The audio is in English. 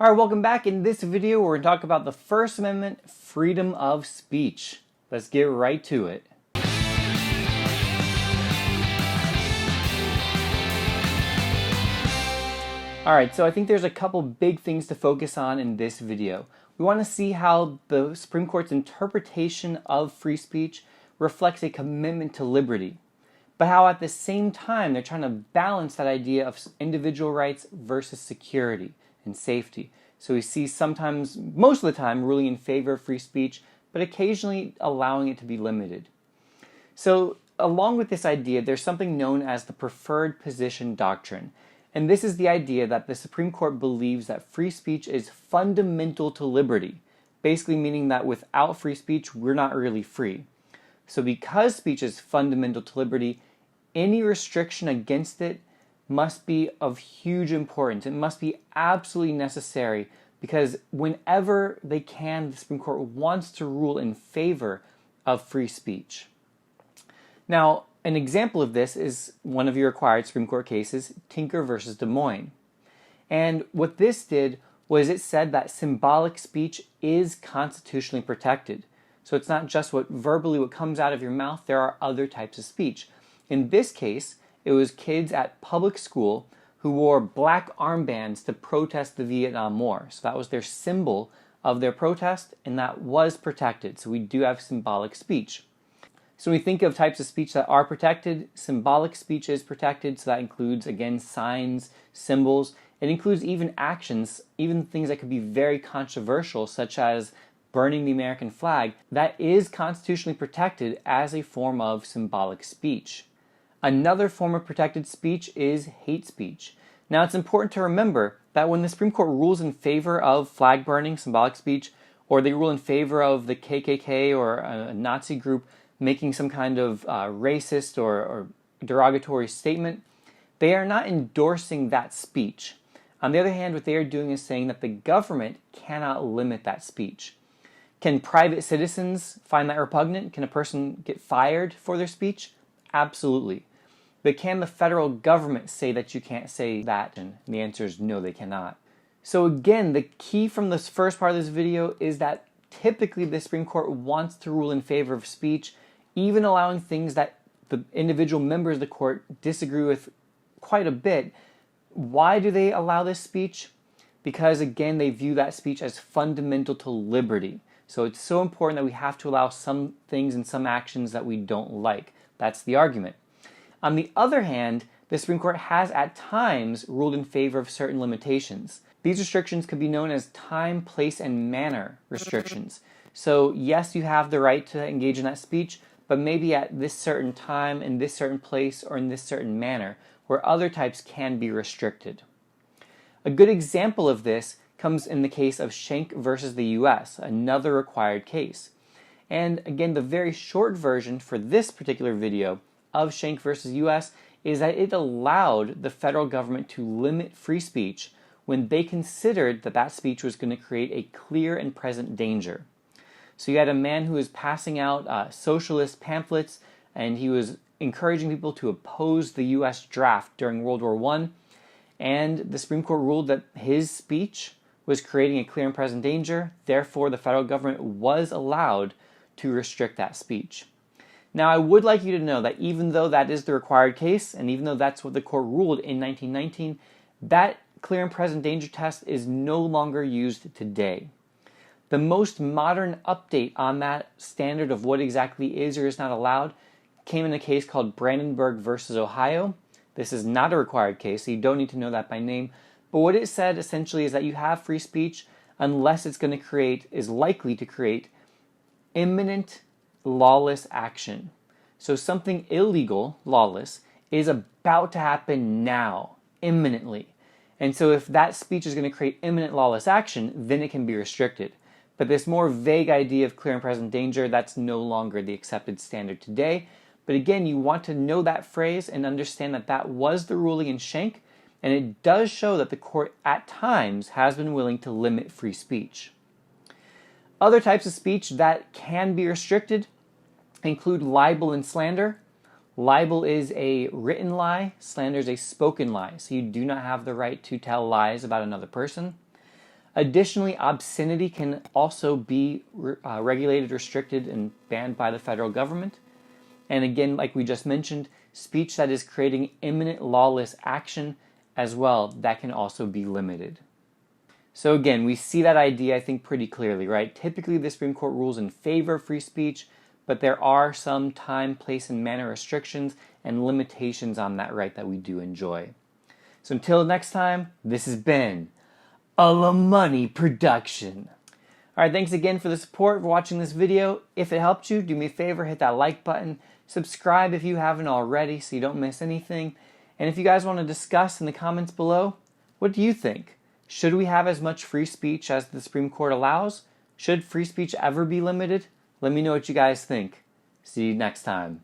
Alright, welcome back. In this video, we're going to talk about the First Amendment, freedom of speech. Let's get right to it. Alright, so I think there's a couple big things to focus on in this video. We want to see how the Supreme Court's interpretation of free speech reflects a commitment to liberty, but how at the same time they're trying to balance that idea of individual rights versus security and safety. So we see sometimes, most of the time, ruling in favor of free speech, but occasionally allowing it to be limited. So along with this idea, there's something known as the preferred position doctrine. And this is the idea that the Supreme Court believes that free speech is fundamental to liberty, basically meaning that without free speech, we're not really free. So because speech is fundamental to liberty, any restriction against it must be of huge importance. It must be absolutely necessary because whenever they can, the Supreme Court wants to rule in favor of free speech. Now, an example of this is one of your required Supreme Court cases, Tinker versus Des Moines. And what this did was it said that symbolic speech is constitutionally protected. So it's not just what comes out of your mouth, there are other types of speech. In this case, it was kids at public school who wore black armbands to protest the Vietnam War. So that was their symbol of their protest, and that was protected. So we do have symbolic speech. So when we think of types of speech that are protected, symbolic speech is protected. So that includes, again, signs, symbols. It includes even actions, even things that could be very controversial, such as burning the American flag. That is constitutionally protected as a form of symbolic speech. Another form of protected speech is hate speech. Now, it's important to remember that when the Supreme Court rules in favor of flag burning, symbolic speech, or they rule in favor of the KKK or a Nazi group making some kind of racist or derogatory statement, they are not endorsing that speech. On the other hand, what they are doing is saying that the government cannot limit that speech. Can private citizens find that repugnant? Can a person get fired for their speech? Absolutely. But can the federal government say that you can't say that? And the answer is no, they cannot. So again, the key from this first part of this video is that typically the Supreme Court wants to rule in favor of speech, even allowing things that the individual members of the court disagree with quite a bit. Why do they allow this speech? Because again, they view that speech as fundamental to liberty. So it's so important that we have to allow some things and some actions that we don't like. That's the argument. On the other hand, the Supreme Court has at times ruled in favor of certain limitations. These restrictions could be known as time, place, and manner restrictions. So yes, you have the right to engage in that speech, but maybe at this certain time, in this certain place, or in this certain manner, where other types can be restricted. A good example of this comes in the case of Schenck versus the US, another required case. And again, the very short version for this particular video of Schenck versus US is that it allowed the federal government to limit free speech when they considered that that speech was going to create a clear and present danger. So you had a man who was passing out socialist pamphlets, and he was encouraging people to oppose the US draft during World War I, and the Supreme Court ruled that his speech was creating a clear and present danger, therefore the federal government was allowed to restrict that speech. Now, I would like you to know that even though that is the required case, and even though that's what the court ruled in 1919, that clear and present danger test is no longer used today. The most modern update on that standard of what exactly is or is not allowed came in a case called Brandenburg versus Ohio. This is not a required case, so you don't need to know that by name. But what it said essentially is that you have free speech unless it's going to is likely to create imminent lawless action. So something illegal, lawless, is about to happen now, imminently. And so if that speech is going to create imminent lawless action, then it can be restricted. But this more vague idea of clear and present danger, that's no longer the accepted standard today. But again, you want to know that phrase and understand that that was the ruling in Schenck, and it does show that the court at times has been willing to limit free speech. Other types of speech that can be restricted include libel and slander. Libel is a written lie, slander is a spoken lie, so you do not have the right to tell lies about another person. Additionally, obscenity can also be regulated, restricted, and banned by the federal government. And again, like we just mentioned, speech that is creating imminent lawless action as well, that can also be limited. So again, we see that idea, I think, pretty clearly, right? Typically, the Supreme Court rules in favor of free speech, but there are some time, place, and manner restrictions and limitations on that right that we do enjoy. So until next time, this has been a La Money production. All right, thanks again for the support for watching this video. If it helped you, do me a favor, hit that like button. Subscribe if you haven't already so you don't miss anything. And if you guys want to discuss in the comments below, what do you think? Should we have as much free speech as the Supreme Court allows? Should free speech ever be limited? Let me know what you guys think. See you next time.